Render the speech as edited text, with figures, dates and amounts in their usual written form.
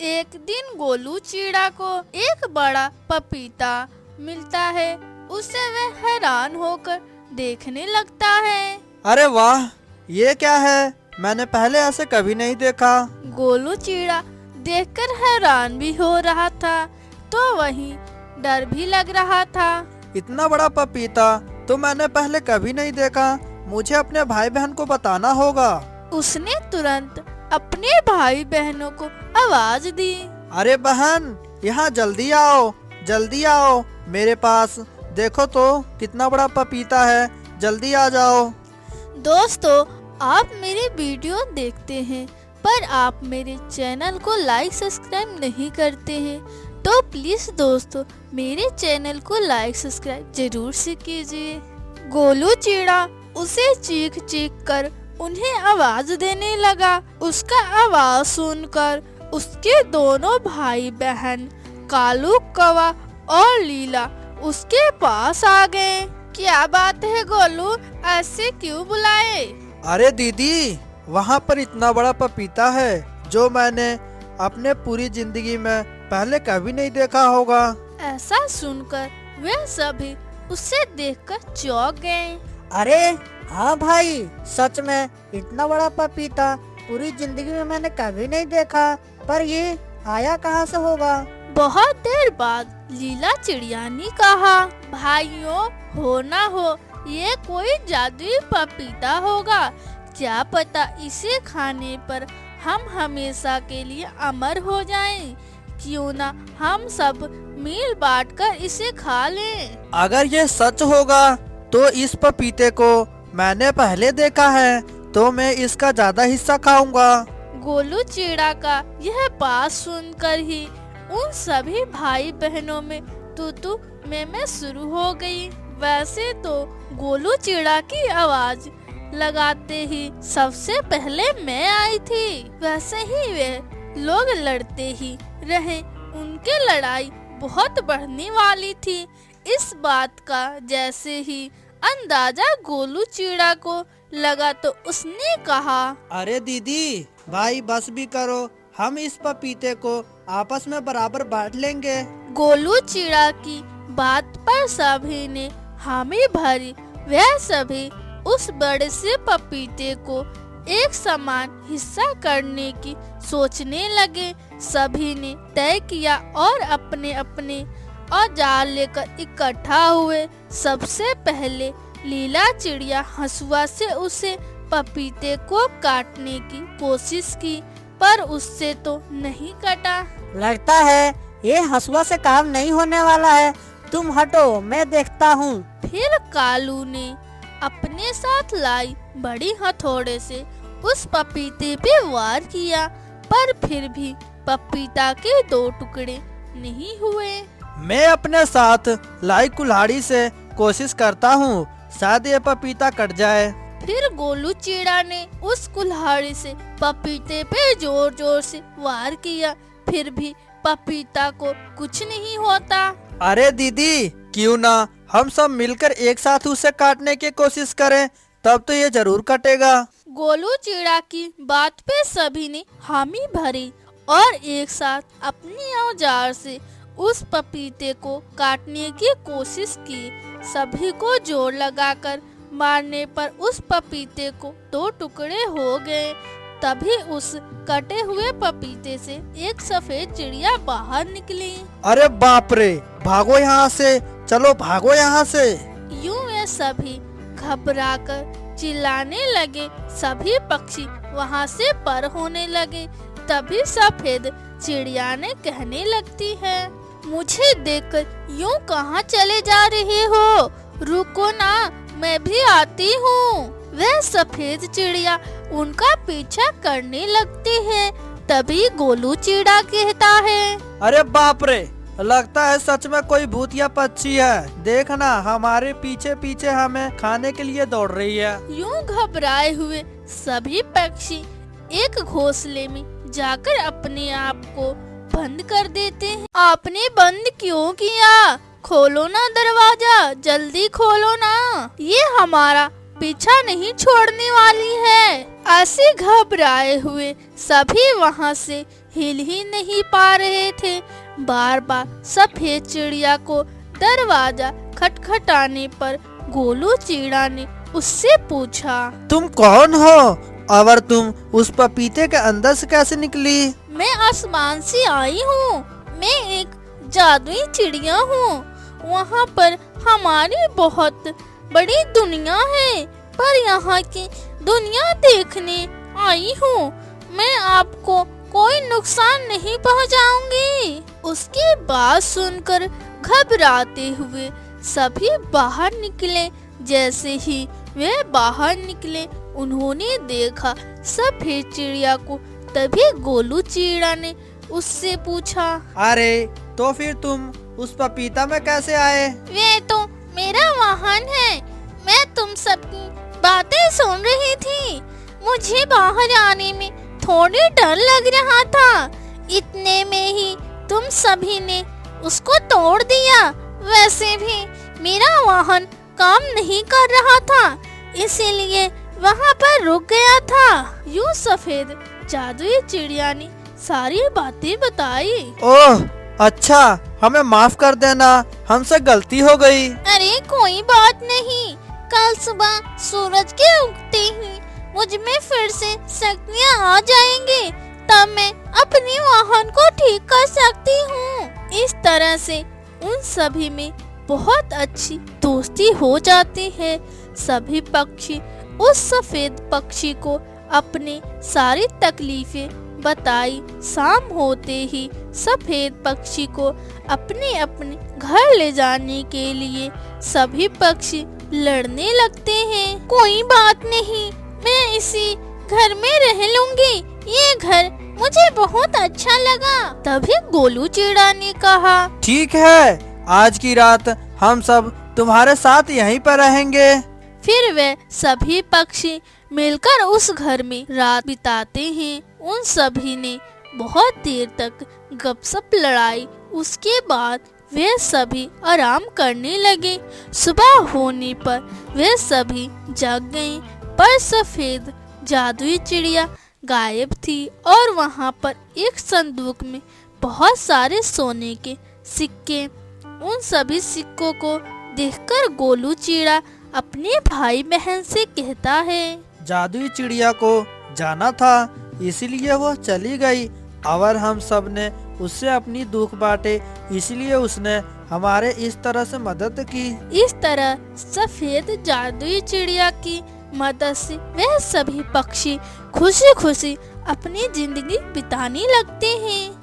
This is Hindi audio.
एक दिन गोलू चिड़ा को एक बड़ा पपीता मिलता है। उसे वह हैरान होकर देखने लगता है। अरे वाह, ये क्या है? मैंने पहले ऐसे कभी नहीं देखा। गोलू चिड़ा देखकर हैरान भी हो रहा था, तो वहीं डर भी लग रहा था। इतना बड़ा पपीता तो मैंने पहले कभी नहीं देखा। मुझे अपने भाई बहन को बताना होगा। उसने तुरंत अपने भाई बहनों को आवाज दी। अरे बहन, यहाँ जल्दी आओ, जल्दी आओ मेरे पास। देखो तो कितना बड़ा पपीता है, जल्दी आ जाओ। दोस्तों, आप मेरे वीडियो देखते हैं पर आप मेरे चैनल को लाइक सब्सक्राइब नहीं करते हैं, तो प्लीज दोस्तों मेरे चैनल को लाइक सब्सक्राइब जरूर से कीजिए। गोलू चिड़ा उसे चीख चीख कर उन्हें आवाज देने लगा। उसका आवाज सुनकर उसके दोनों भाई बहन कालू, कौवा और लीला उसके पास आ गए। क्या बात है गोलू, ऐसे क्यों बुलाए? अरे दीदी, वहाँ पर इतना बड़ा पपीता है जो मैंने अपने पूरी जिंदगी में पहले कभी नहीं देखा होगा। ऐसा सुनकर वे सभी उसे देखकर चौंक गए। अरे हाँ भाई, सच में इतना बड़ा पपीता पूरी जिंदगी में मैंने कभी नहीं देखा। पर ये आया कहाँ से होगा? बहुत देर बाद लीला चिड़िया ने कहा, भाइयों, हो ना हो ये कोई जादुई पपीता होगा। क्या पता इसे खाने पर हम हमेशा के लिए अमर हो जाएं। क्यों ना हम सब मिल बांट कर इसे खा लें। अगर ये सच होगा तो इस पपीते को मैंने पहले देखा है, तो मैं इसका ज्यादा हिस्सा खाऊंगा। गोलू चिड़ा का यह बात सुनकर ही उन सभी भाई बहनों में तू मैं शुरू हो गई। वैसे तो गोलू चिड़ा की आवाज लगाते ही सबसे पहले मैं आई थी। वैसे ही वे लोग लड़ते ही रहे, उनकी लड़ाई बहुत बढ़ने वाली थी। इस बात का जैसे ही अंदाजा गोलू चिड़ा को लगा तो उसने कहा, अरे दीदी भाई, बस भी करो, हम इस पपीते को आपस में बराबर बांट लेंगे। गोलू चिड़ा की बात पर सभी ने हामी भरी। वह सभी उस बड़े से पपीते को एक समान हिस्सा करने की सोचने लगे। सभी ने तय किया और अपने अपने औजार लेकर इकट्ठा हुए। सबसे पहले लीला चिड़िया हंसुआ से उसे पपीते को काटने की कोशिश की, पर उससे तो नहीं कटा। लगता है ये हंसुआ से काम नहीं होने वाला है। तुम हटो, मैं देखता हूँ। फिर कालू ने अपने साथ लाई बड़ी हथौड़े से उस पपीते पे वार किया, पर फिर भी पपीता के दो टुकड़े नहीं हुए। मैं अपने साथ लाई कुल्हाड़ी से कोशिश करता हूँ, शायद ये पपीता कट जाए। फिर गोलू चिड़ा ने उस कुल्हाड़ी से पपीते पे जोर जोर से वार किया, फिर भी पपीता को कुछ नहीं होता। अरे दीदी, क्यों ना हम सब मिलकर एक साथ उसे काटने की कोशिश करें, तब तो ये जरूर कटेगा। गोलू चिड़ा की बात पे सभी ने हामी भरी और एक साथ अपनी औजार से उस पपीते को काटने की कोशिश की। सभी को जोर लगाकर मारने पर उस पपीते को दो टुकड़े हो गए। तभी उस कटे हुए पपीते से एक सफेद चिड़िया बाहर निकली। अरे बाप रे, भागो यहाँ से, चलो भागो यहाँ से। यूं वे सभी घबराकर चिल्लाने लगे। सभी पक्षी वहां से पर होने लगे। तभी सफेद चिड़िया ने कहने लगती है, मुझे देखकर यूं कहाँ चले जा रहे हो? रुको ना, मैं भी आती हूँ। वह सफेद चिड़िया उनका पीछा करने लगती है। तभी गोलू चिड़ा कहता है, अरे बाप रे, लगता है सच में कोई भूत या पक्षी है। देखना, हमारे पीछे पीछे हमें खाने के लिए दौड़ रही है। यूं घबराए हुए सभी पक्षी एक घोंसले में जाकर अपने आप को बंद कर देते हैं। आपने बंद क्यों किया? खोलो ना दरवाजा, जल्दी खोलो ना, ये हमारा पीछा नहीं छोड़ने वाली है। ऐसे घबराए हुए सभी वहां से हिल ही नहीं पा रहे थे। बार बार सफेद चिड़िया को दरवाजा खटखटाने पर गोलू चिड़िया ने उससे पूछा, तुम कौन हो और तुम उस पपीते के अंदर से कैसे निकली? मैं आसमान से आई हूँ। मैं एक जादुई चिड़िया हूँ। वहाँ पर हमारी बहुत बड़ी दुनिया है, पर यहाँ की दुनिया देखने आई हूँ। मैं आपको कोई नुकसान नहीं पहुँचाऊंगी। उसकी बात सुनकर घबराते हुए सभी बाहर निकले। जैसे ही वे बाहर निकले उन्होंने देखा सफेद चिड़िया को। तभी गोलू चिड़िया ने उससे पूछा, अरे तो फिर तुम उस पपीता में कैसे आए? वे तो मेरा वाहन है। मैं तुम सबकी बातें सुन रही थी। मुझे बाहर आने में थोड़ी डर लग रहा था। इतने में ही तुम सभी ने उसको तोड़ दिया। वैसे भी मेरा वाहन काम नहीं कर रहा था, इसीलिए वहाँ पर रुक गया था। यूं सफेद जादुई चिड़िया ने सारी बातें बताई। ओह अच्छा, हमें माफ कर देना, हमसे गलती हो गई। अरे कोई बात नहीं। कल सुबह सूरज के उगते ही मुझ में फिर से शक्तियाँ आ जाएंगी, तब मैं अपनी वाहन को ठीक कर सकती हूँ। इस तरह से उन सभी में बहुत अच्छी दोस्ती हो जाती है। सभी पक्षी उस सफेद पक्षी को अपनी सारी तकलीफें बताई। शाम होते ही सफेद पक्षी को अपने अपने घर ले जाने के लिए सभी पक्षी लड़ने लगते हैं। कोई बात नहीं, मैं इसी घर में रह लूंगी। ये घर मुझे बहुत अच्छा लगा। तभी गोलू चिड़िया ने कहा, ठीक है, आज की रात हम सब तुम्हारे साथ यहीं पर रहेंगे। फिर वे सभी पक्षी मिलकर उस घर में रात बिताते हैं। उन सभी ने बहुत देर तक गपशप लड़ाई। उसके बाद वे सभी आराम करने लगे। सुबह होने पर वे सभी जग गए, पर सफेद जादुई चिड़िया गायब थी और वहाँ पर एक संदूक में बहुत सारे सोने के सिक्के। उन सभी सिक्कों को देखकर गोलू चिड़िया अपने भाई बहन से कहता है, जादुई चिड़िया को जाना था, इसलिए वो चली गई और हम सब ने उससे अपनी दुख बांटे, इसलिए उसने हमारे इस तरह से मदद की। इस तरह सफेद जादुई चिड़िया की मदद से वह सभी पक्षी खुशी खुशी अपनी जिंदगी बिताने लगते हैं।